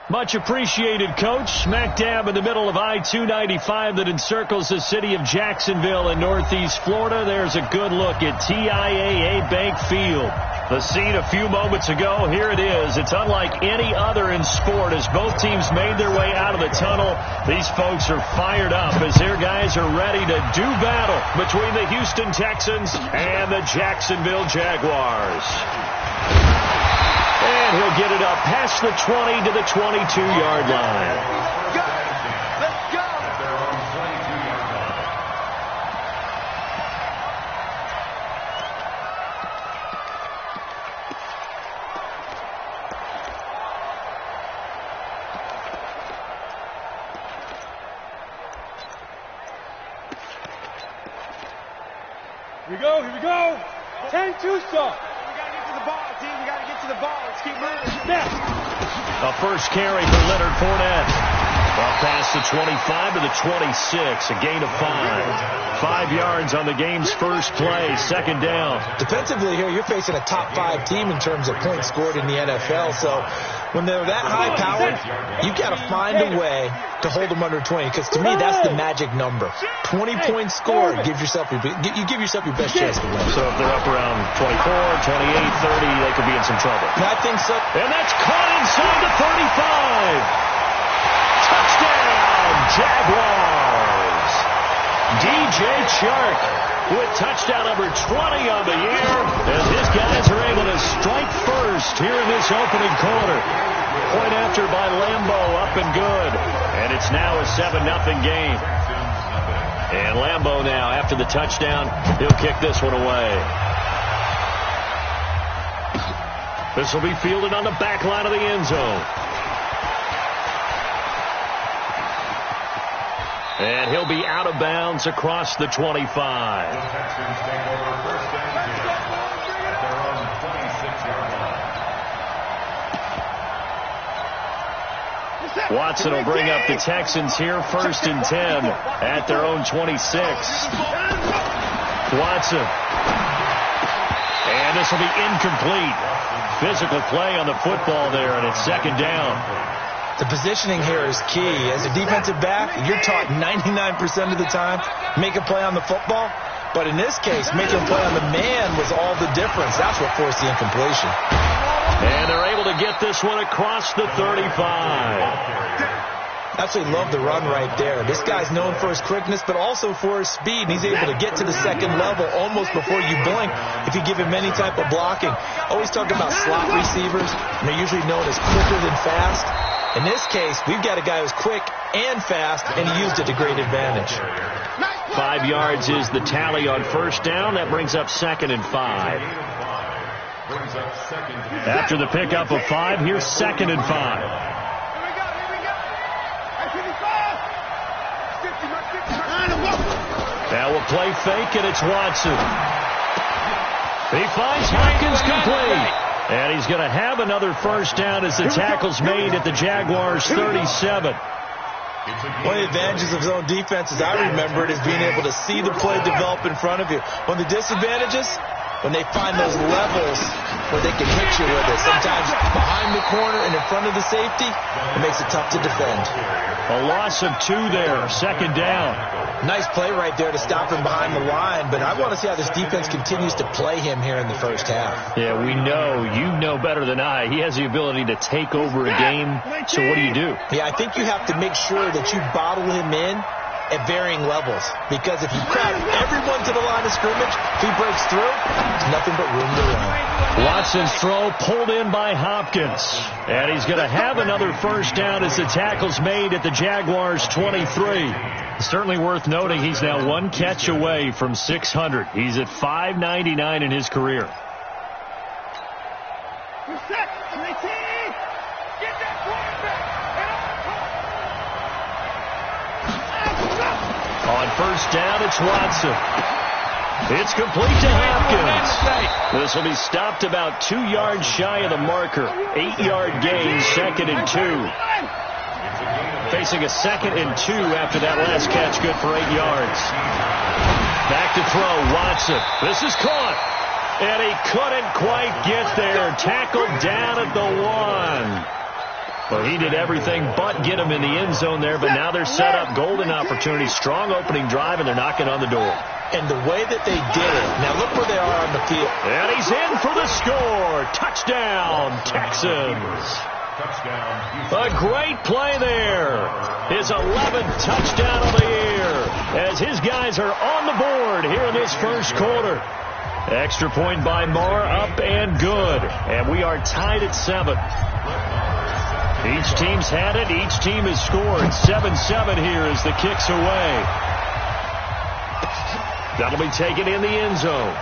Much appreciated, Coach. Smack dab in the middle of I-295 that encircles the city of Jacksonville in Northeast Florida. There's a good look at TIAA Bank Field. The scene a few moments ago, here it is. It's unlike any other in sport as both teams made their way out of the tunnel. These folks are fired up as their guys are ready to do battle between the Houston Texans and the Jacksonville Jaguars. And he'll get it up past the 20 to the 22-yard line. Here we go. 10-2 stop. We got to get to the ball, team. We got to get to the ball. Let's keep moving. Next. A first carry for Leonard Fournette. Up past the 25 to the 26. A gain of 5. 5 yards on the game's first play. Second down. Defensively here, you're facing a top 5 team in terms of points scored in the NFL. So when they're that high-powered, you got to find a way to hold them under 20. Because to me, that's the magic number. 20 points scored. You give yourself your best chance to win. So if they're up around 24, 28, 30, they could be in some trouble. I think so. And that's caught inside the 35. Touchdown, Jaguars. DJ Chark with touchdown number 20 on the year as his guys are able to strike first here in this opening quarter. Point after by Lambo, up and good. And it's now a 7-0 game. And Lambo now, after the touchdown, he'll kick this one away. This will be fielded on the back line of the end zone. And he'll be out of bounds across the 25. Watson will bring up the Texans here first and 10 at their own 26. Watson. And this will be incomplete. Physical play on the football there, and it's second down. The positioning here is key. As a defensive back, you're taught 99% of the time, make a play on the football. But in this case, making a play on the man was all the difference. That's what forced the incompletion. And they're able to get this one across the 35. Absolutely love the run right there. This guy's known for his quickness, but also for his speed. And he's able to get to the second level almost before you blink if you give him any type of blocking. Always talk about slot receivers, and they're usually known as quicker than fast. In this case, we've got a guy who's quick and fast, and he used it to great advantage. 5 yards is the tally on first down. That brings up second and 5. After the pickup of 5, here's second and 5. Now we'll play fake, and it's Watson. He finds Hopkins complete. And he's going to have another first down as the tackle's made at the Jaguars' 37. One of the advantages of zone defense, as I remember it, is being able to see the play develop in front of you. One of the disadvantages, when they find those levels where they can hit you with it. Sometimes behind the corner and in front of the safety, it makes it tough to defend. A loss of 2 there, second down. Nice play right there to stop him behind the line, but I want to see how this defense continues to play him here in the first half. Yeah, we know. You know better than I. He has the ability to take over a game, so what do you do? Yeah, I think you have to make sure that you bottle him in at varying levels, because if you crowd everyone to the line of scrimmage, if he breaks through, there's nothing but room to run. Watson's throw pulled in by Hopkins, and he's going to have another first down as the tackle's made at the Jaguars' 23. Certainly worth noting he's now 1 catch away from 600. He's at 599 in his career. On first down, it's Watson. It's complete to Hopkins. This will be stopped about 2 yards shy of the marker. 8-yard gain, second and 2. Facing a second and 2 after that last catch, good for 8 yards. Back to throw, Watson. This is caught. And he couldn't quite get there. Tackled down at the 1. Well, he did everything but get him in the end zone there, but now they're set up. Golden opportunity, strong opening drive, and they're knocking on the door. And the way that they did it, now look where they are on the field. And he's in for the score. Touchdown, Texans. A great play there. His 11th touchdown of the year as his guys are on the board here in this first quarter. Extra point by Marr, up and good. And we are tied at 7. Each team's had it. Each team has scored. 7-7 here as the kick's away. That'll be taken in the end zone.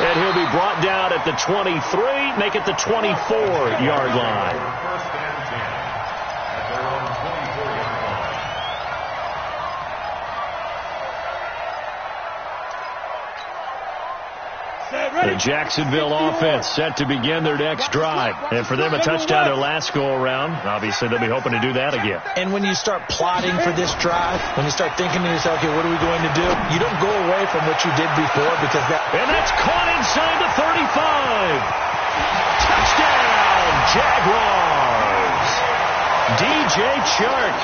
And he'll be brought down at the 23, make it the 24-yard line. The Jacksonville offense set to begin their next drive. And for them, a touchdown their last go-around. Obviously, they'll be hoping to do that again. And when you start plotting for this drive, when you start thinking to yourself, okay, what are we going to do? You don't go away from what you did before because that... And that's caught inside the 35. Touchdown, Jaguars. DJ Chark,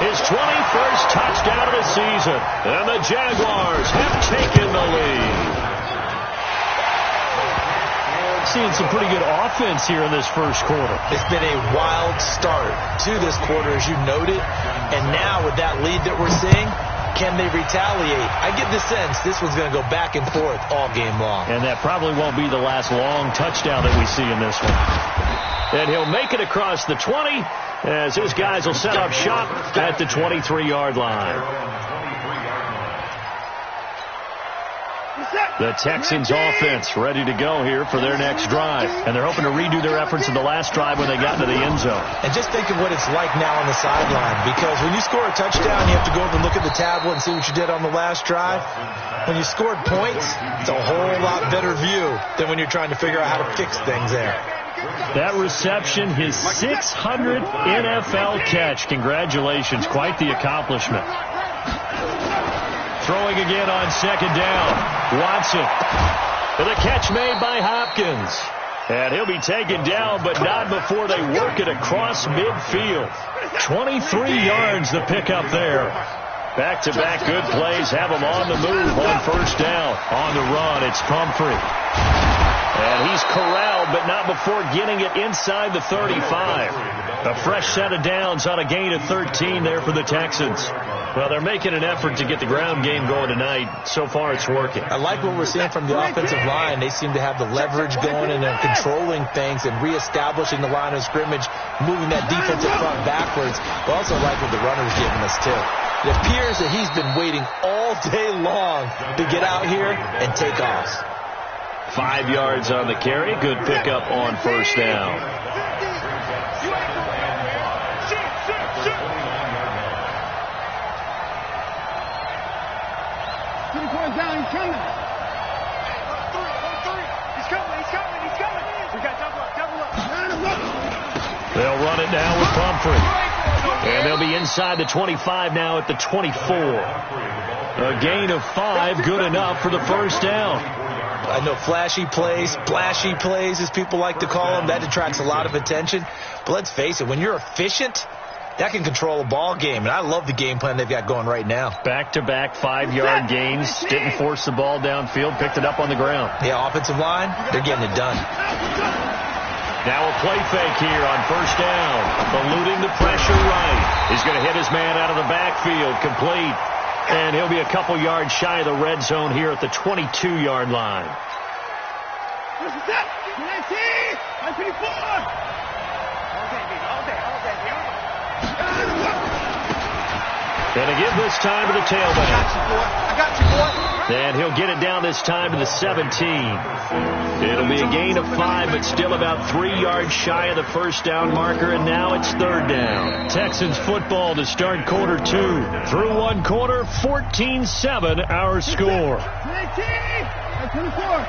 his 21st touchdown of the season. And the Jaguars have taken the lead. Seeing some pretty good offense here in this first quarter. It's been a wild start to this quarter, as you noted. And now with that lead that we're seeing, can they retaliate? I get the sense this one's going to go back and forth all game long. And that probably won't be the last long touchdown that we see in this one. And he'll make it across the 20 as his guys will set up shop at the 23-yard line. The Texans offense ready to go here for their next drive. And they're hoping to redo their efforts in the last drive when they got into the end zone. And just think of what it's like now on the sideline. Because when you score a touchdown, you have to go over and look at the tablet and see what you did on the last drive. When you scored points, it's a whole lot better view than when you're trying to figure out how to fix things there. That reception, his 600th NFL catch. Congratulations. Quite the accomplishment. Throwing again on second down. Watson. And the catch made by Hopkins. And he'll be taken down, but not before they work it across midfield. 23 yards the pickup there. Back-to-back good plays have him on the move on first down. On the run, it's Pumphrey. And he's corralled, but not before getting it inside the 35. A fresh set of downs on a gain of 13 there for the Texans. Well, they're making an effort to get the ground game going tonight. So far, it's working. I like what we're seeing from the offensive line. They seem to have the leverage going, and they're controlling things and reestablishing the line of scrimmage, moving that defensive front backwards. I also like what the runner's giving us, too. It appears that he's been waiting all day long to get out here and take off. 5 yards on the carry. Good pickup on first down. Down, he's coming. He's coming. We got double up. They'll run it now with Pumphrey. And they'll be inside the 25 now at the 24. A gain of 5, good enough for the first down. I know flashy plays, splashy plays, as people like to call them, that attracts a lot of attention. But let's face it, when you're efficient, that can control a ball game, and I love the game plan they've got going right now. Back-to-back 5-yard gains. Didn't force the ball downfield. Picked it up on the ground. Yeah, offensive line, they're getting it done. Now a play fake here on first down. Eluding the pressure right. He's going to hit his man out of the backfield. Complete. And he'll be a couple yards shy of the red zone here at the 22-yard line. And again this time to the tailback. I got you, boy. And he'll get it down this time to the 17. It'll be a gain of 5, but still about 3 yards shy of the first down marker, and now it's third down. Texans football to start quarter 2. Through one quarter, 14-7 our score. 24.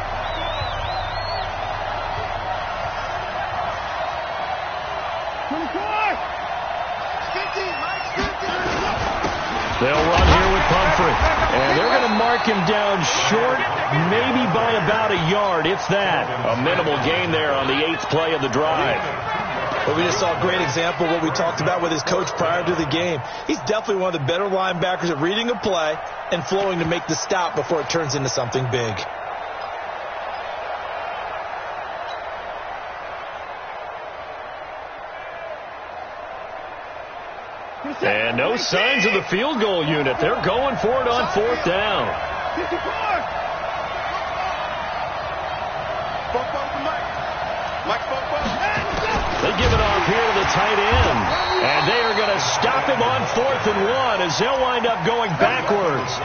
They'll run here with Pumphrey. And they're going to mark him down short, maybe by about a yard, if that. A minimal gain there on the 8th play of the drive. But we just saw a great example of what we talked about with his coach prior to the game. He's definitely one of the better linebackers at reading a play and flowing to make the stop before it turns into something big. And no signs of the field goal unit. They're going for it on fourth down. They give it off here to the tight end. And they are going to stop him on 4th and 1 as they'll wind up going backwards.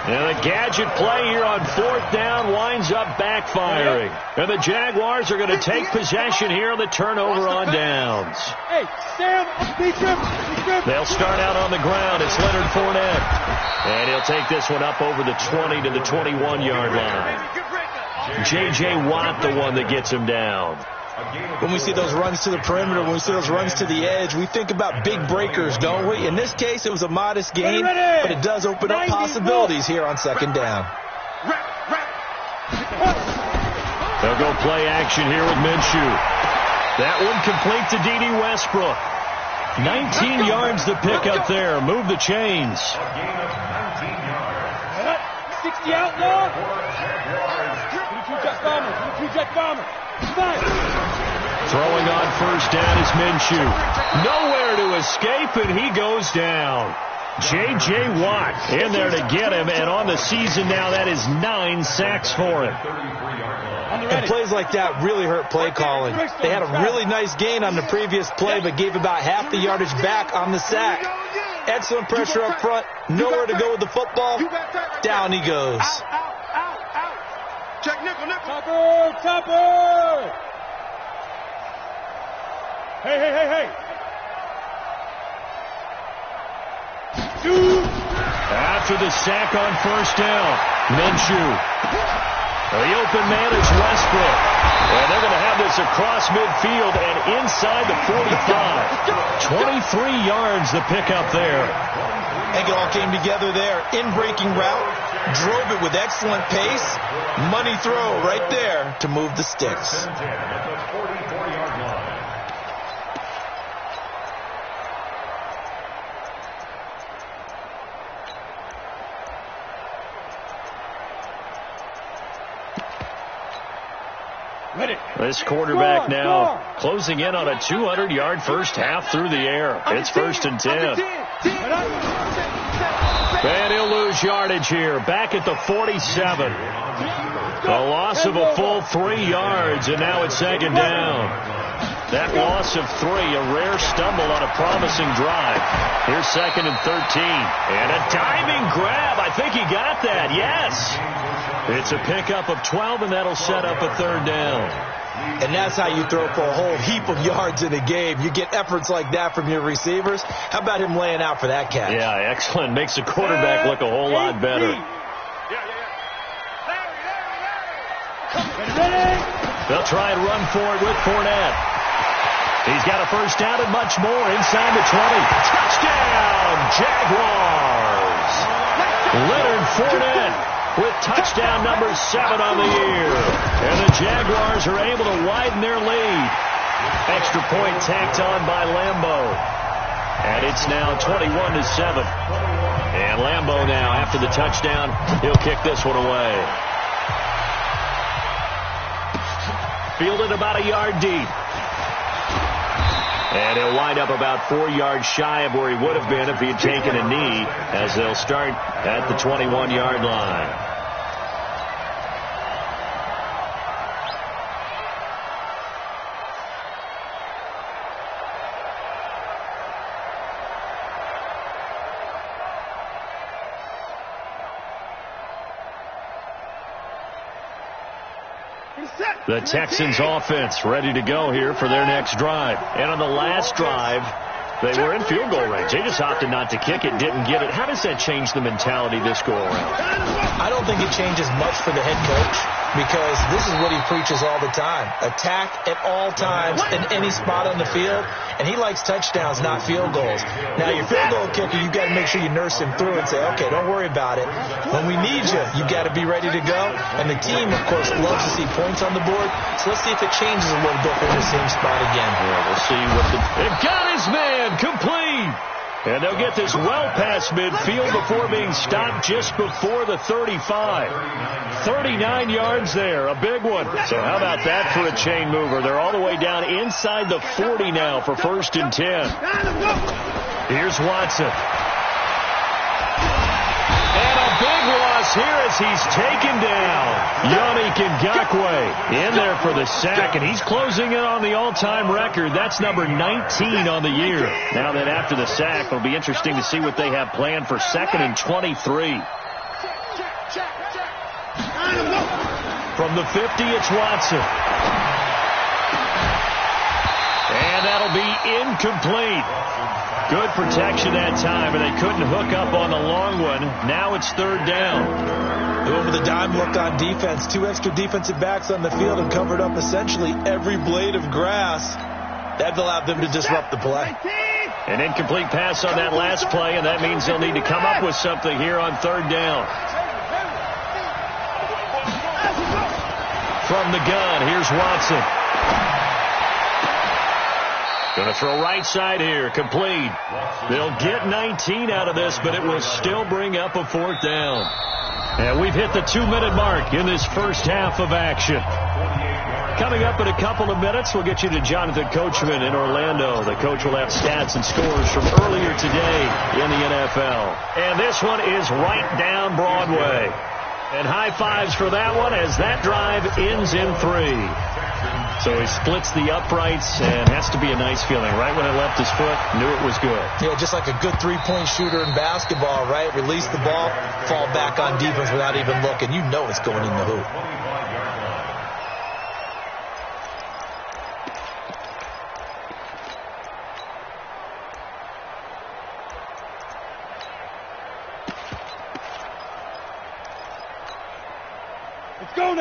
And the gadget play here on 4th down winds up backfiring. And the Jaguars are going to take possession here on the turnover on downs. Hey, Sam, They'll start out on the ground. It's Leonard Fournette. And he'll take this one up over the 20 to the 21-yard line. J.J. Watt, the one that gets him down. When we see those runs to the perimeter, when we see those runs to the edge, we think about big breakers, don't we? In this case, it was a modest gain, but it does open up possibilities here on second down. They'll go play action here with Minshew. That one complete to D.D. Westbrook. 19 yards to pick up there. Move the chains. 60 outlaw. 22 jet bomber. 22 jet bomber. Throwing on first down is Minshew. Nowhere to escape, and he goes down. J.J. Watt in there to get him, and on the season now, that is 9 sacks for him. And plays like that really hurt play calling. They had a really nice gain on the previous play, but gave about half the yardage back on the sack. Excellent pressure up front. Nowhere to go with the football. Down he goes. Check nickel. Topper! Hey. After the sack on first down, Minshew. The open man is Westbrook. And they're going to have this across midfield and inside the 45. 23 yards to pick up there. I think it all came together there. In-breaking route. Drove it with excellent pace. Money throw right there to move the sticks. This quarterback now closing in on a 200-yard first half through the air. It's 1st and 10. And he'll lose yardage here. Back at the 47. A loss of a full 3 yards, and now it's second down. That loss of 3, a rare stumble on a promising drive. Here's 2nd and 13. And a diving grab. I think he got that. Yes. It's a pickup of 12, and that'll set up a 3rd down. And that's how you throw for a whole heap of yards in a game. You get efforts like that from your receivers. How about him laying out for that catch? Yeah, excellent. Makes the quarterback look a whole lot better. They'll try and run for it with Fournette. He's got a first down and much more inside the 20. Touchdown, Jaguars! Leonard Fournette with touchdown number 7 on the year. And the Jaguars are able to widen their lead. Extra point tacked on by Lambeau. And it's now 21-7. And Lambeau now, after the touchdown, he'll kick this one away. Fielded about a yard deep. And he'll wind up about 4 yards shy of where he would have been if he had taken a knee, as they'll start at the 21-yard line. The Texans offense ready to go here for their next drive. And on the last drive, they were in field goal range. They just opted not to kick it, didn't get it. How does that change the mentality this go around? I don't think it changes much for the head coach. because this is what he preaches all the time. Attack at all times in any spot on the field, and he likes touchdowns, not field goals. Now, your field goal kicker, you've got to make sure you nurse him through and say, okay, don't worry about it. When we need you, you've got to be ready to go. And the team, of course, loves to see points on the board, so let's see if it changes a little bit in the same spot again. Yeah, we'll see what they've got his man complete. And they'll get this well past midfield before being stopped just before the 35. 39 yards there, a big one. So how about that for a chain mover? They're all the way down inside the 40 now for 1st and 10. Here's Watson. And a big loss here as he's taken down. Yannick Ngakoue in there for the sack, and he's closing in on the all-time record. That's number 19 on the year. Now that after the sack, it'll be interesting to see what they have planned for 2nd and 23. From the 50, it's Watson. And that'll be incomplete. Good protection that time, and they couldn't hook up on the long one. Now it's 3rd down. Over the dime look on defense. 2 extra defensive backs on the field and covered up essentially every blade of grass. That allowed them to disrupt the play. An incomplete pass on that last play, and that means they'll need to come up with something here on 3rd down. From the gun, here's Watson. Going to throw right side here, complete. They'll get 19 out of this, but it will still bring up a 4th down. And we've hit the 2-minute mark in this first half of action. Coming up in a couple of minutes, we'll get you to Jonathan Coachman in Orlando. The coach will have stats and scores from earlier today in the NFL. And this one is right down Broadway. And high fives for that one as that drive ends in 3. So he splits the uprights, and has to be a nice feeling. Right when it left his foot, knew it was good. Yeah, just like a good three-point shooter in basketball, right? Release the ball, fall back on defense without even looking. You know it's going in the hoop.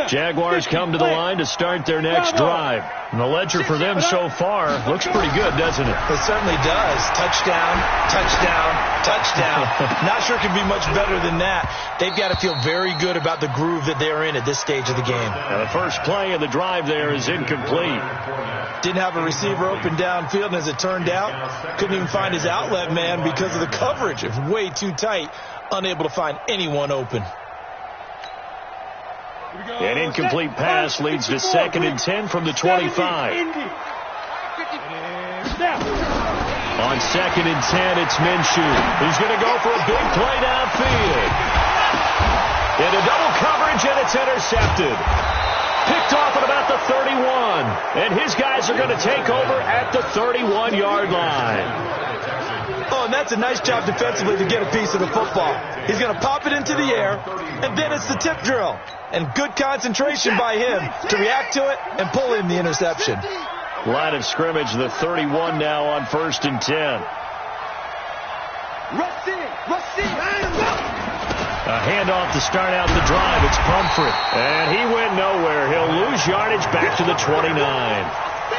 Jaguars come to the line to start their next drive. And the ledger for them so far looks pretty good, doesn't it? It certainly does. Touchdown, touchdown, touchdown. Not sure it can be much better than that. They've got to feel very good about the groove that they're in at this stage of the game. Now the first play of the drive there is incomplete. Didn't have a receiver open downfield, and as it turned out, couldn't even find his outlet man because of the coverage. It was way too tight, unable to find anyone open. An incomplete pass leads to 2nd and 10 from the 25. On 2nd and 10, it's Minshew. He's going to go for a big play downfield. Into double coverage, and it's intercepted. Picked off at about the 31. And his guys are going to take over at the 31-yard line. Oh, and that's a nice job defensively to get a piece of the football. He's going to pop it into the air, and then it's the tip drill. And good concentration by him to react to it and pull in the interception. Line of scrimmage, the 31 now on 1st and 10. A handoff to start out the drive. It's Pumphrey. And he went nowhere. He'll lose yardage back to the 29.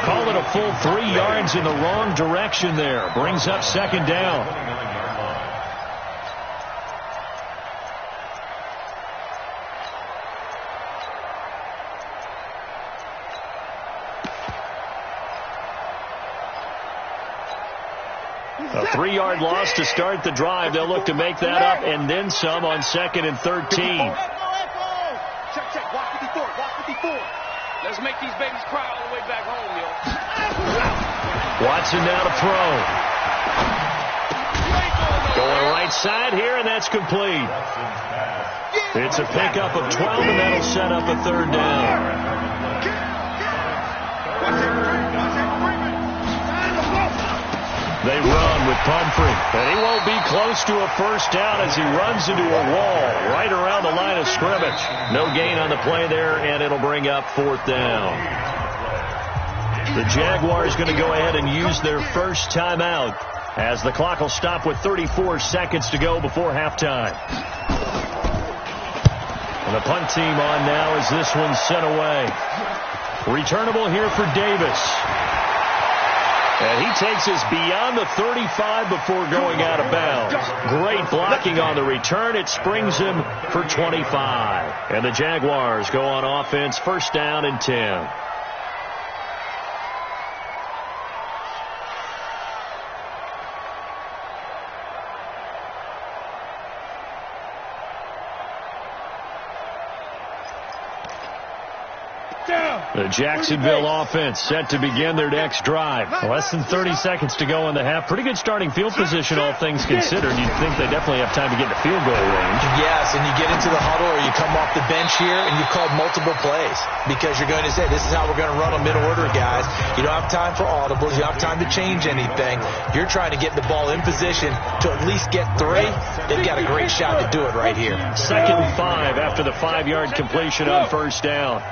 Call it a full 3 yards in the wrong direction there. Brings up 2nd down. A 3-yard loss to start the drive. They'll look to make that up and then some on 2nd and 13. Check. Walk 54. Walk 54. Let's make these babies cry all the way back home, yo. Watson now to throw. Going right side here, and that's complete. It's a pickup of 12, and that'll set up a 3rd down. They run with Pumphrey, and he won't be close to a 1st down as he runs into a wall right around the line of scrimmage. No gain on the play there, and it'll bring up 4th down. The Jaguars going to go ahead and use their first timeout as the clock will stop with 34 seconds to go before halftime. And the punt team on now as this one's sent away. Returnable here for Davis. And he takes us beyond the 35 before going out of bounds. Great blocking on the return. It springs him for 25. And the Jaguars go on offense, first down and 10. The Jacksonville offense set to begin their next drive. Less than 30 seconds to go in the half. Pretty good starting field position, all things considered. You'd think they definitely have time to get to field goal range. Yes, and you get into the huddle or you come off the bench here and you've called multiple plays because you're going to say, this is how we're going to run them in order, guys. You don't have time for audibles. You don't have time to change anything. You're trying to get the ball in position to at least get 3. They've got a great shot to do it right here. 2nd and 5 after the 5-yard completion on first down.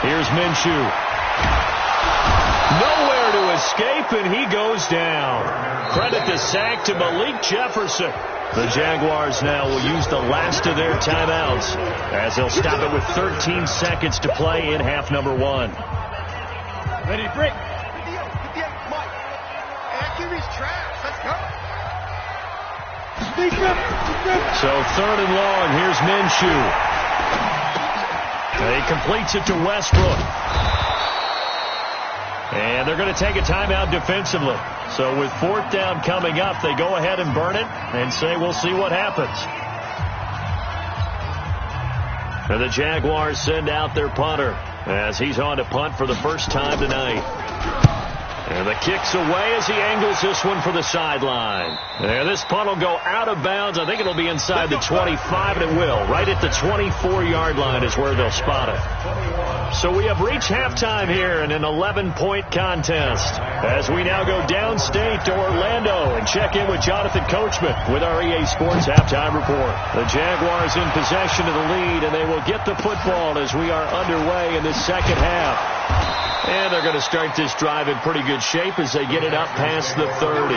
Here's Minshew. Nowhere to escape, and he goes down. Credit the sack to Malik Jefferson. The Jaguars now will use the last of their timeouts as they'll stop it with 13 seconds to play in half number 1. Ready to break. So 3rd and long. Here's Minshew. He completes it to Westbrook. And they're going to take a timeout defensively. So with 4th down coming up, they go ahead and burn it and say, we'll see what happens. And the Jaguars send out their punter as he's on to punt for the first time tonight. And the kick's away as he angles this one for the sideline. And this punt will go out of bounds. I think it'll be inside the 25, and it will. Right at the 24-yard line is where they'll spot it. So we have reached halftime here in an 11-point contest as we now go downstate to Orlando and check in with Jonathan Coachman with our EA Sports Halftime Report. The Jaguars in possession of the lead, and they will get the football as we are underway in this second half. And they're going to start this drive in pretty good shape as they get it up past the 30.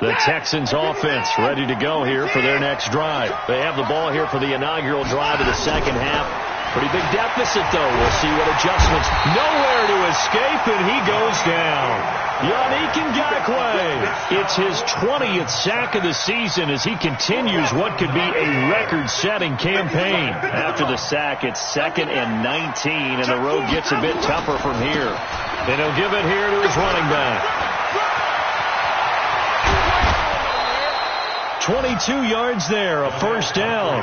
The Texans offense ready to go here for their next drive. They have the ball here for the inaugural drive of the second half. Pretty big deficit, though. We'll see what adjustments. Nowhere to escape, and he goes down. Yannick Ngakoue. It's his 20th sack of the season as he continues what could be a record-setting campaign. After the sack, it's 2nd and 19, and the road gets a bit tougher from here. And he'll give it here to his running back. 22 yards there, a first down.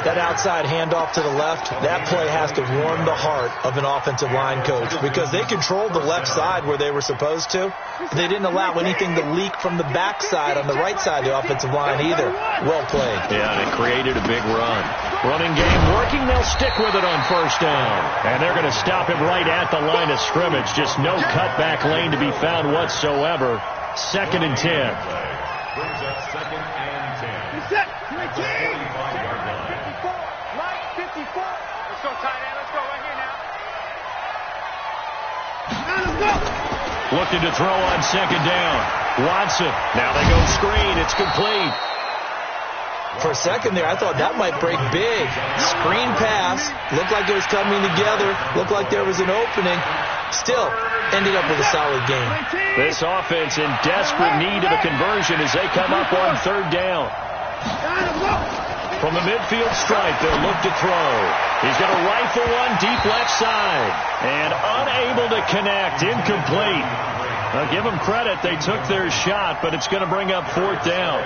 That outside handoff to the left, that play has to warm the heart of an offensive line coach because they controlled the left side where they were supposed to. They didn't allow anything to leak from the backside on the right side of the offensive line either. Well played. Yeah, and it created a big run. Running game working. They'll stick with it on first down. And they're going to stop him right at the line of scrimmage. Just no cutback lane to be found whatsoever. 2nd and 10. Brings up 2nd and 10. Set. 25-yard line. 54. Let's go, tight end. Let's go right here now. Let's go. Looking to throw on 2nd down. Watson. Now they go screen. It's complete. For a second there, I thought that might break big. Screen pass. Looked like it was coming together. Looked like there was an opening. Still ended up with a solid game. This offense in desperate need of a conversion as they come up on 3rd down. From the midfield stripe, they'll look to throw. He's going to rifle one deep left side. And unable to connect. Incomplete. I'll give them credit. They took their shot, but it's going to bring up 4th down.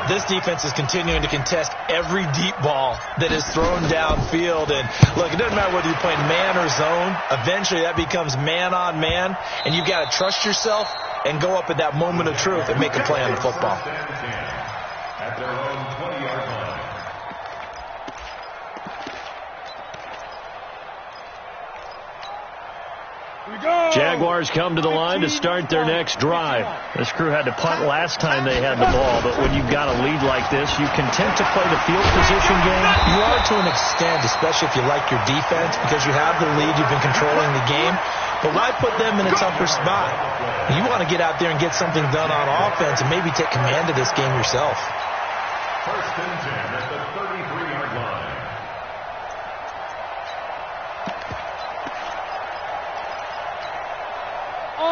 This defense is continuing to contest every deep ball that is thrown downfield. And, look, it doesn't matter whether you're playing man or zone. Eventually, that becomes man on man. And you've got to trust yourself and go up at that moment of truth and make a play on the football. At their own 20-yard line. Jaguars come to the line to start their next drive. This crew had to punt last time they had the ball, but when you've got a lead like this, you content to play the field position game? You are to an extent, especially if you like your defense, because you have the lead, you've been controlling the game. But why put them in a tougher spot? You want to get out there and get something done on offense and maybe take command of this game yourself. First and 10 at the 33-yard line.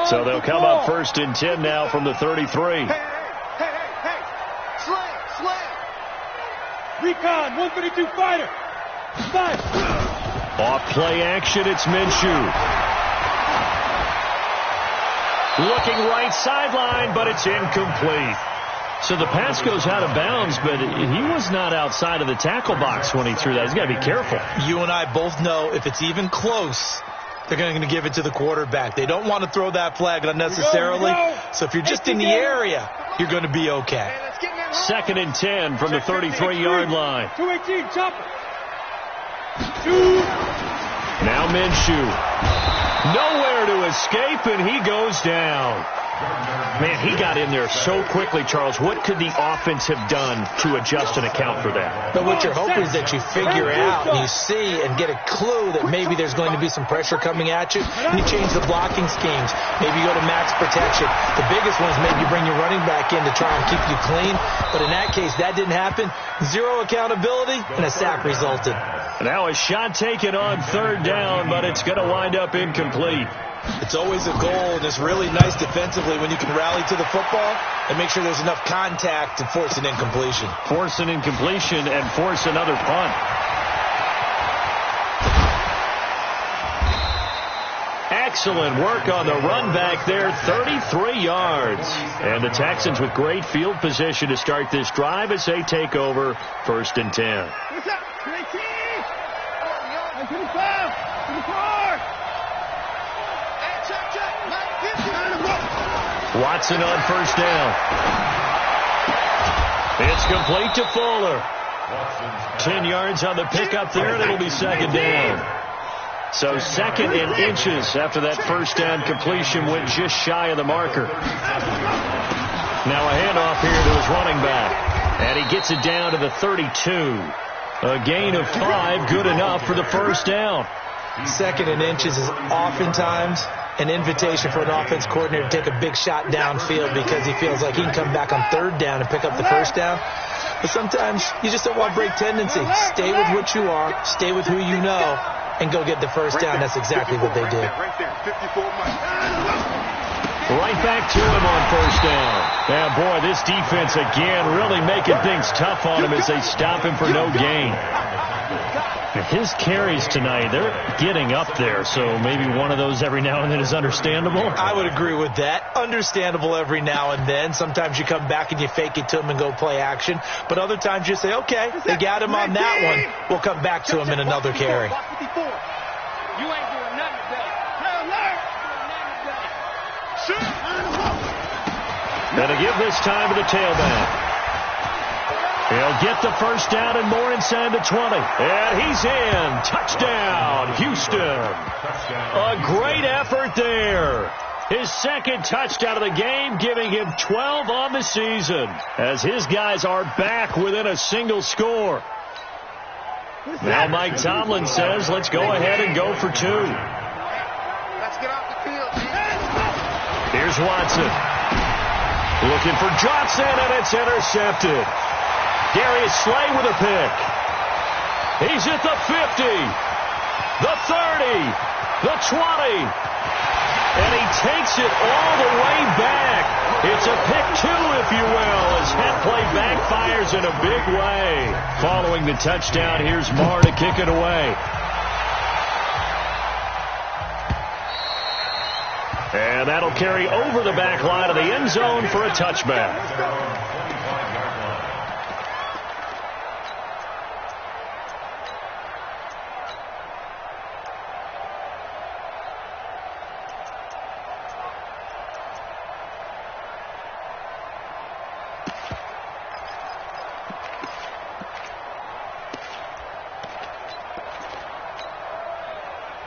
So they'll come up first and 10 now from the 33. Hey. Slam. Recon, 132 fighter. Fight. Off play action, it's Minshew. Looking right sideline, but it's incomplete. So the pass goes out of bounds, but he was not outside of the tackle box when he threw that. He's got to be careful. You and I both know if it's even close, they're going to give it to the quarterback. They don't want to throw that flag unnecessarily. So if you're just in the area, you're going to be okay. Second and 10 from the 33-yard line. 218, chopper. Now Minshew. Nowhere to escape, and he goes down. Man, he got in there so quickly, Charles. What could the offense have done to adjust and account for that? But what you're hoping is that you figure out and you see and get a clue that maybe there's going to be some pressure coming at you, and you change the blocking schemes. Maybe you go to max protection. The biggest one is maybe you bring your running back in to try and keep you clean. But in that case, that didn't happen. Zero accountability, and a sack resulted. Now a shot taken on third down, but it's going to wind up incomplete. It's always a goal, and it's really nice defensively when you can rally to the football and make sure there's enough contact to force an incompletion. Force an incompletion and force another punt. Excellent work on the run back there, 33 yards. And the Texans with great field position to start this drive as they take over first and 10. What's up? 19! 25! 24! Watson on first down. It's complete to Fuller. 10 yards on the pickup there, and it'll be second down. So second and inches after that first down completion went just shy of the marker. Now a handoff here to his running back. And he gets it down to the 32. A gain of 5, good enough for the first down. Second and inches is oftentimes an invitation for an offense coordinator to take a big shot downfield because he feels like he can come back on third down and pick up the first down. But sometimes you just don't want break tendency. Stay with what you are, stay with who you know, and go get the first down. That's exactly what they did. Right back to him on first down. Yeah, boy, this defense again really making things tough on him as they stop him for no gain. His carries tonight, they're getting up there, so maybe one of those every now and then is understandable. I would agree with that. Understandable every now and then. Sometimes you come back and you fake it to him and go play action. But other times you say, okay, they got him on that one. We'll come back to him in another carry. You ain't doing nothing today. Gonna give this time to the tailback. He'll get the first down and more inside the 20. And he's in. Touchdown, Houston. A great effort there. His second touchdown of the game, giving him 12 on the season, as his guys are back within a single score. Now Mike Tomlin says, let's go ahead and go for 2. Let's get off the field. Here's Watson. Looking for Johnson, and it's intercepted. Darius Slay with a pick. He's at the 50, the 30, the 20, and he takes it all the way back. It's a pick 2, if you will, as that play backfires in a big way. Following the touchdown, here's Marr to kick it away. And that'll carry over the back line of the end zone for a touchback.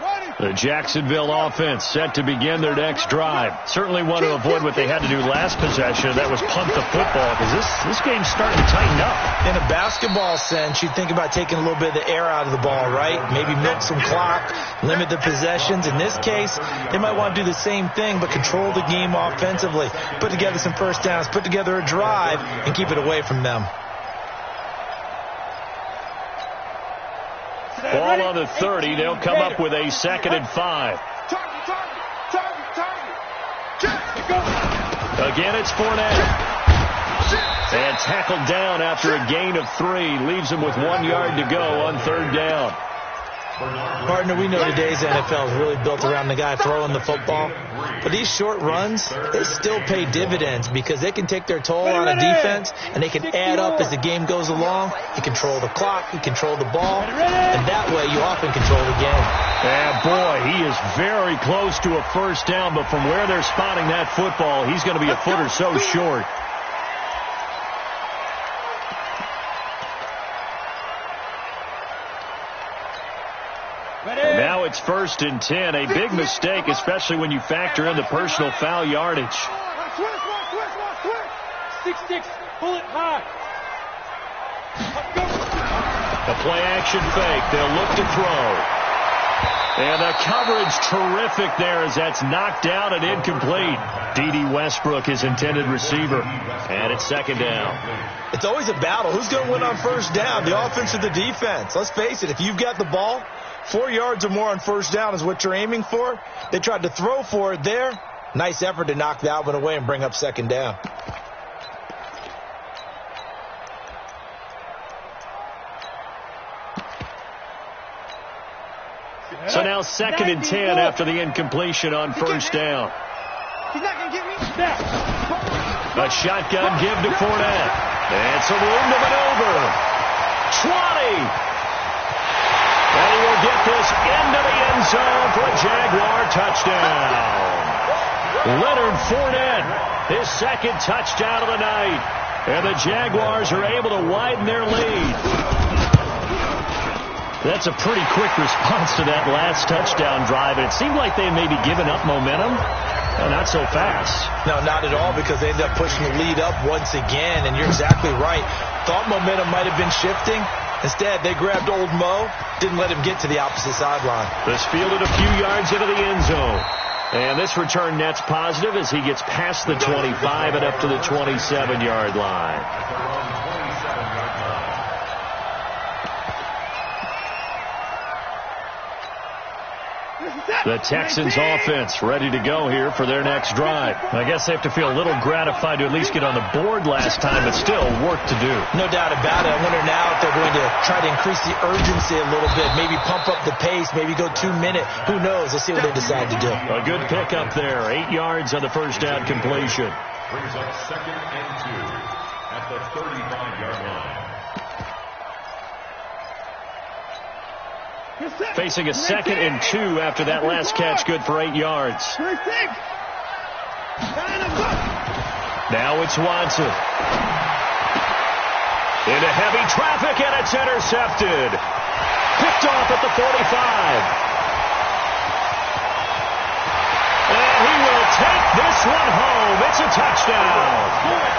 Ready. The Jacksonville offense set to begin their next drive. Certainly want to avoid what they had to do last possession. That was punt the football, because this game's starting to tighten up. In a basketball sense, you think about taking a little bit of the air out of the ball, right? Maybe milk some clock, limit the possessions. In this case, they might want to do the same thing, but control the game offensively. Put together some first downs, put together a drive, and keep it away from them. Ball on the 30. They'll come up with a 2nd and 5. Again, it's Fournette. And tackled down after a gain of 3. Leaves him with 1 yard to go on 3rd down. Partner, we know today's NFL is really built around the guy throwing the football. But these short runs, they still pay dividends because they can take their toll on a defense, and they can add up as the game goes along. You control the clock, you control the ball, and that way you often control the game. And boy, he is very close to a first down, but from where they're spotting that football, he's going to be a foot or so short. Now it's 1st and 10. A big mistake, especially when you factor in the personal foul yardage. 6-6, pull it high. The play action fake. They'll look to throw. And the coverage terrific there as that's knocked down and incomplete. D.D. Westbrook, his intended receiver. And it's 2nd down. It's always a battle. Who's going to win on first down, the offense or the defense? Let's face it, if you've got the ball, 4 yards or more on first down is what you're aiming for. They tried to throw for it there. Nice effort to knock that one away and bring up 2nd down. So now 2nd and 10 after the incompletion on first down. He's not going to get me. A shotgun give to Fournette. And some room to maneuver. 20. And he will get this into the end zone for a Jaguar touchdown. Leonard Fournette, his 2nd touchdown of the night. And the Jaguars are able to widen their lead. That's a pretty quick response to that last touchdown drive. And it seemed like they may be giving up momentum. Not so fast. No, not at all, because they ended up pushing the lead up once again. And you're exactly right. Thought momentum might have been shifting. Instead, they grabbed old Mo, didn't let him get to the opposite sideline. This fielded a few yards into the end zone. And this return net's positive as he gets past the 25 and up to the 27-yard line. The Texans offense ready to go here for their next drive. I guess they have to feel a little gratified to at least get on the board last time, but still work to do. No doubt about it. I wonder now if they're going to try to increase the urgency a little bit, maybe pump up the pace, maybe go 2-minute. Who knows? Let's see what they decide to do. A good pickup there. 8 yards on the first down completion. Brings up 2nd and 2 at the 35-yard line. Facing a 2nd and 2 after that last catch, good for 8 yards. Now it's Watson. Into heavy traffic, and it's intercepted. Picked off at the 45. And he will take this one home. It's a touchdown.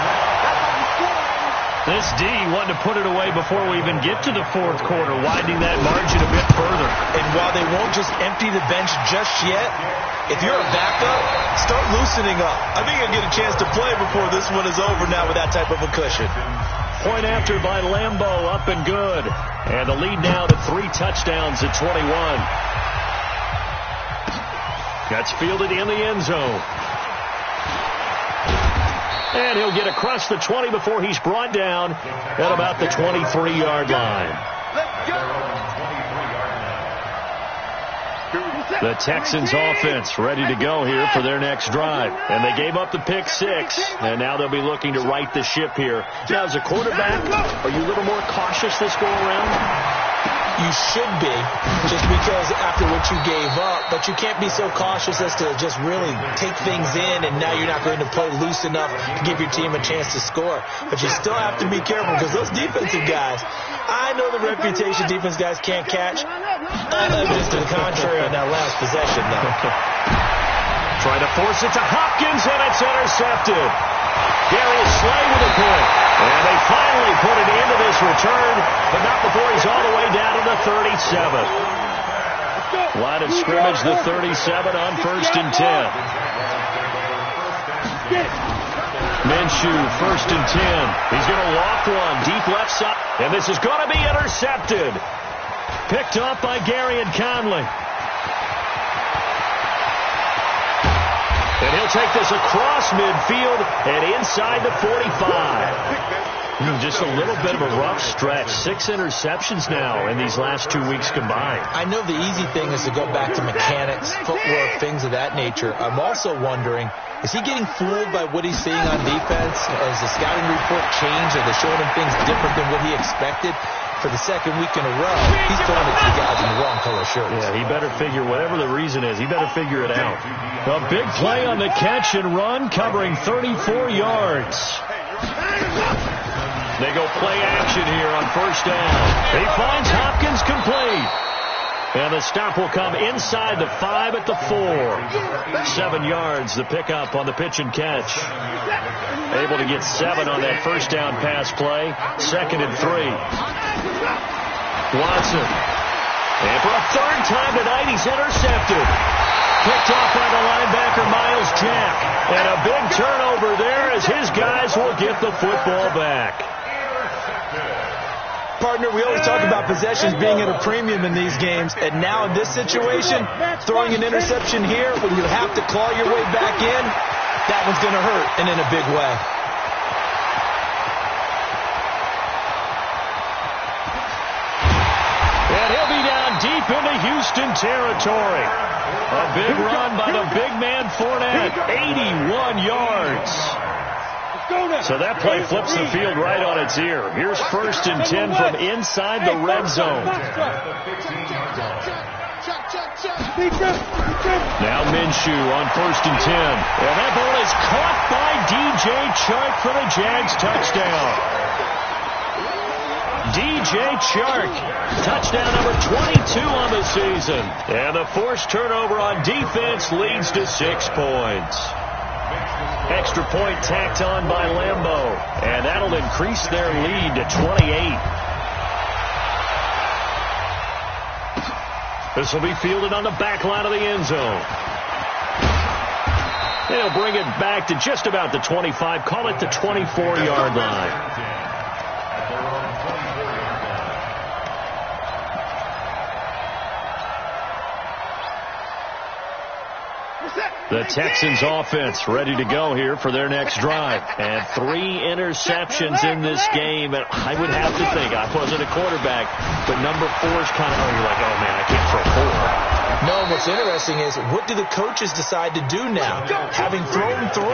This D wanted to put it away before we even get to the 4th quarter, widening that margin a bit further. And while they won't just empty the bench just yet, if you're a backup, start loosening up. I think you'll get a chance to play before this one is over now with that type of a cushion. Point after by Lambo, up and good. And the lead now to 3 touchdowns at 21. That's fielded in the end zone. And he'll get across the 20 before he's brought down at about the 23-yard line. The Texans offense ready to go here for their next drive. And they gave up the pick 6, and now they'll be looking to right the ship here. Now, as a quarterback, are you a little more cautious this go around? You should be, just because after what you gave up. But you can't be so cautious as to just really take things in, and now you're not going to play loose enough to give your team a chance to score. But you still have to be careful, because those defensive guys, I know the reputation defense guys can't catch. Evidence to the contrary on that last possession, though. Trying to force it to Hopkins, and it's intercepted. Darius Slay with a pick. And they finally put it into this return, but not before he's all the way down to the 37. Line of scrimmage, the 37 on 1st and 10. Minshew, 1st and 10. He's going to walk one deep left side. And this is going to be intercepted. Picked up by Gary and Conley. And he'll take this across midfield and inside the 45. Just a little bit of a rough stretch. 6 interceptions now in these last 2 weeks combined. I know the easy thing is to go back to mechanics, footwork, things of that nature. I'm also wondering, is he getting fooled by what he's seeing on defense? Has the scouting report changed? Are they showing him things different than what he expected? For the second week in a row, he's throwing it to the guys in the wrong color shirts. Yeah, he better figure, whatever the reason is, he better figure it out. A big play on the catch and run, covering 34 yards. They go play action here on 1st down. He finds Hopkins complete. And the stop will come inside the 5 at the 4. 7 yards, the pickup on the pitch and catch. Able to get 7 on that 1st down pass play. 2nd and 3. Watson. And for a 3rd time tonight, he's intercepted. Picked off by the linebacker, Miles Jack. And a big turnover there as his guys will get the football back. Partner, we always talk about possessions being at a premium in these games, and now in this situation, throwing an interception here when you have to claw your way back in, that one's going to hurt, and in a big way. And he'll be down deep into Houston territory. A big run by the big man Fournette, 81 yards. So that play flips the field right on its ear. Here's 1st and 10 from inside the red zone. Now Minshew on 1st and 10. And that ball is caught by DJ Chark for the Jags touchdown. DJ Chark, touchdown number 22 on the season. And the forced turnover on defense leads to 6 points. Extra point tacked on by Lambeau. And that'll increase their lead to 28. This will be fielded on the back line of the end zone. They'll bring it back to just about the 25. Call it the 24-yard line. The Texans offense ready to go here for their next drive. And 3 interceptions in this game. And I would have to think, I wasn't a quarterback, but number 4 is kind of, you're like, oh man, I can't throw 4. No, what's interesting is, what do the coaches decide to do now? Having thrown 3,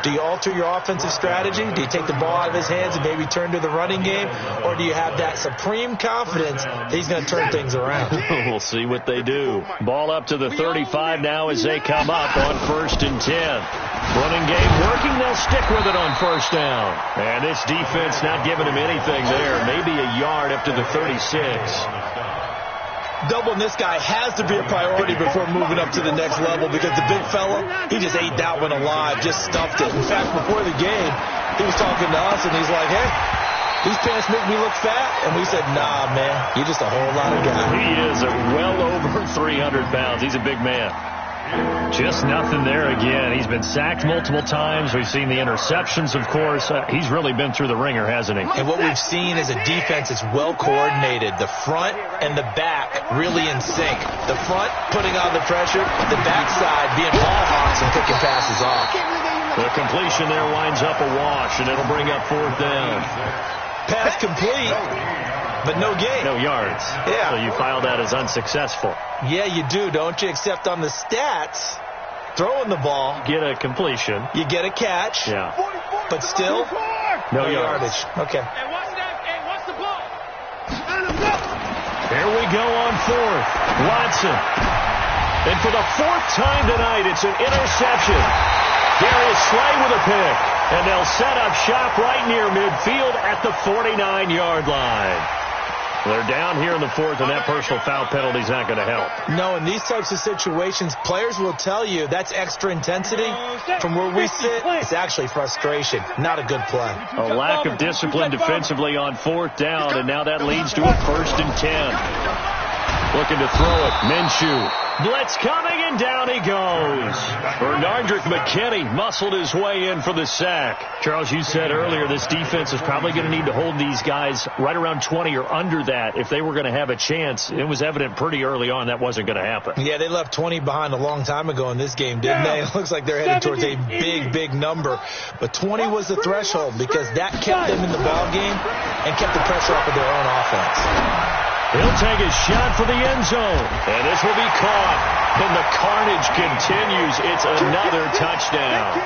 do you alter your offensive strategy? Do you take the ball out of his hands and maybe turn to the running game? Or do you have that supreme confidence that he's going to turn things around? We'll see what they do. Ball up to the 35 now as they come up on 1st and 10. Running game working. They'll stick with it on 1st down. And this defense not giving him anything there. Maybe a yard up to the 36. Doubling this guy has to be a priority before moving up to the next level, because the big fella, he just ate that one alive, just stuffed it. In fact, before the game, he was talking to us, and he's like, hey, these pants make me look fat. And we said, nah, man, you're just a whole lot of guy. He is well over 300 pounds. He's a big man. Just nothing there again. He's been sacked multiple times. We've seen the interceptions, of course. He's really been through the ringer, hasn't he? And what we've seen is a defense that's well coordinated. The front and the back really in sync. The front putting on the pressure, the backside being ball hawks and picking passes off. The completion there winds up a wash, and it'll bring up 4th down. Pass complete, but no gain. No yards. Yeah. So you file that as unsuccessful. Yeah, you do, don't you? Except on the stats, throwing the ball. Get a completion. You get a catch. Yeah. But still, no yardage. Okay. Hey, watch that. Hey, watch the ball. Here we go on fourth. Watson. And for the fourth time tonight, it's an interception. Darius Slay with a pick. And they'll set up shop right near midfield at the 49-yard line. They're down here in the fourth, and that personal foul penalty is not going to help. No, in these types of situations, players will tell you that's extra intensity. From where we sit, it's actually frustration. Not a good play. A lack of discipline defensively on fourth down, and now that leads to a 1st and 10. Looking to throw it. Minshew. Blitz coming, and down he goes. Bernardrick McKinney muscled his way in for the sack. Charles, you said earlier this defense is probably going to need to hold these guys right around 20 or under that if they were going to have a chance. It was evident pretty early on that wasn't going to happen. Yeah, they left 20 behind a long time ago in this game, didn't they? It looks like they're headed towards a big number. But 20 was the threshold because that kept them in the ball game and kept the pressure off of their own offense. He'll take his shot for the end zone. And this will be caught. And the carnage continues. It's another touchdown.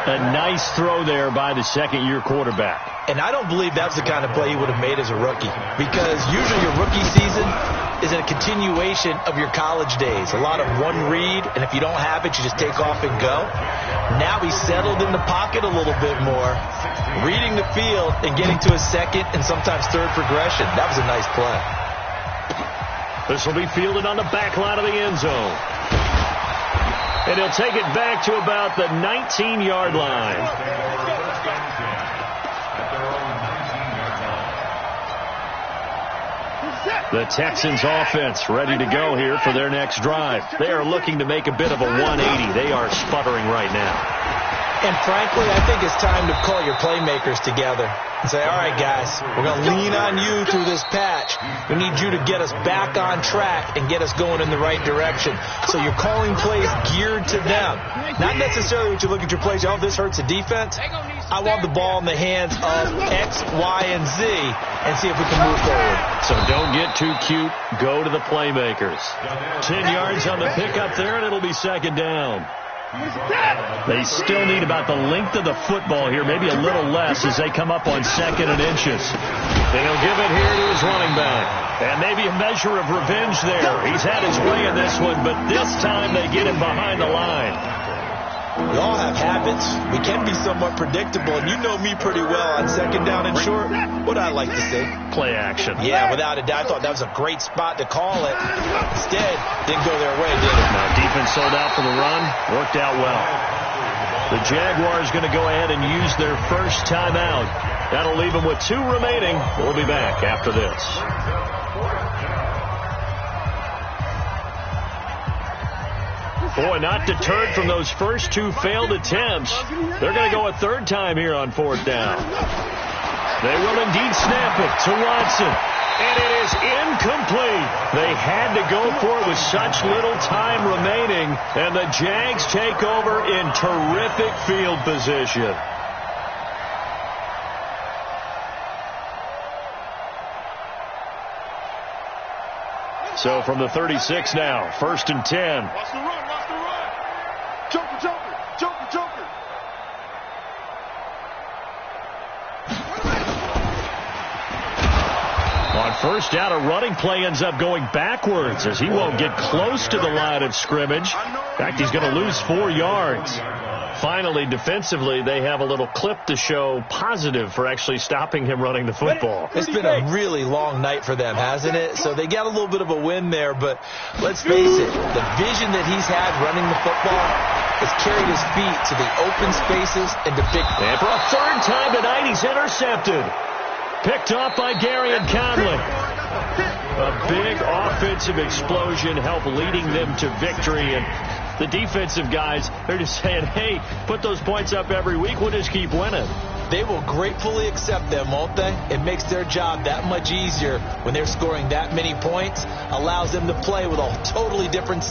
A nice throw there by the second-year quarterback. And I don't believe that's the kind of play he would have made as a rookie. Because usually your rookie season is a continuation of your college days. A lot of one read, and if you don't have it, you just take off and go. Now he's settled in the pocket a little bit more, reading the field and getting to his second and sometimes third progression. That was a nice play. This will be fielded on the back line of the end zone. And he'll take it back to about the 19-yard line. The Texans offense ready to go here for their next drive. They are looking to make a bit of a 180. They are sputtering right now. And frankly, I think it's time to call your playmakers together and say, all right, guys, we're going to lean on you through this patch. We need you to get us back on track and get us going in the right direction. So you're calling plays geared to them. Not necessarily what you look at your plays, oh, this hurts the defense. I want the ball in the hands of X, Y, and Z and see if we can move forward. So don't get too cute. Go to the playmakers. 10 yards on the pickup there, and it'll be second down. They still need about the length of the football here, maybe a little less as they come up on 2nd and inches. And he'll give it here to his running back. And maybe a measure of revenge there. He's had his way in this one, but this time they get him behind the line. We all have habits. We can be somewhat predictable, and you know me pretty well on 2nd down and short. What I like to see? Play action. Yeah, without a doubt. I thought that was a great spot to call it. Instead, didn't go their way, did it? Now, defense sold out for the run. Worked out well. The Jaguars going to go ahead and use their first timeout. That'll leave them with 2 remaining. We'll be back after this. Boy, not deterred from those first 2 failed attempts. They're going to go a 3rd time here on 4th down. They will indeed snap it to Watson. And it is incomplete. They had to go for it with such little time remaining. And the Jags take over in terrific field position. So from the 36 now, 1st and 10. Watch the run, watch the run. Joker. On 1st down, a running play ends up going backwards as he won't get close to the line of scrimmage. In fact, he's going to lose 4 yards. Finally, defensively, they have a little clip to show positive for actually stopping him running the football. It's been a really long night for them, hasn't it? So they got a little bit of a win there, but let's face it, the vision that he's had running the football has carried his feet to the open spaces and to big. And for a 3rd time tonight, he's intercepted. Picked off by Garyon Conley. A big offensive explosion helped leading them to victory. And the defensive guys, they're just saying, hey, put those points up every week. We'll just keep winning. They will gratefully accept them, won't they? It makes their job that much easier when they're scoring that many points. Allows them to play with a totally different